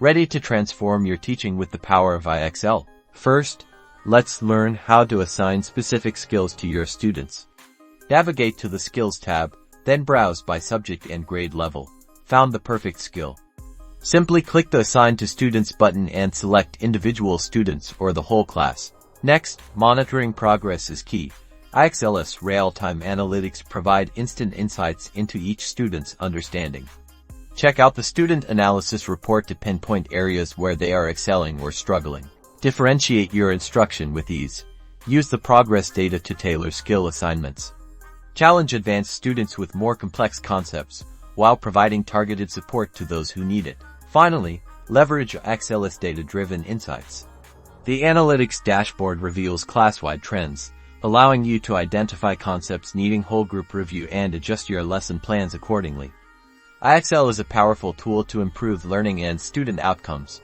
Ready to transform your teaching with the power of IXL? First, let's learn how to assign specific skills to your students. Navigate to the Skills tab, then browse by subject and grade level. Found the perfect skill. Simply click the Assign to Students button and select individual students or the whole class. Next, monitoring progress is key. IXL's real-time analytics provide instant insights into each student's understanding. Check out the Student Analysis Report to pinpoint areas where they are excelling or struggling. Differentiate your instruction with ease. Use the progress data to tailor skill assignments. Challenge advanced students with more complex concepts, while providing targeted support to those who need it. Finally, leverage IXL's data-driven insights. The analytics dashboard reveals class-wide trends, allowing you to identify concepts needing whole group review and adjust your lesson plans accordingly. IXL is a powerful tool to improve learning and student outcomes.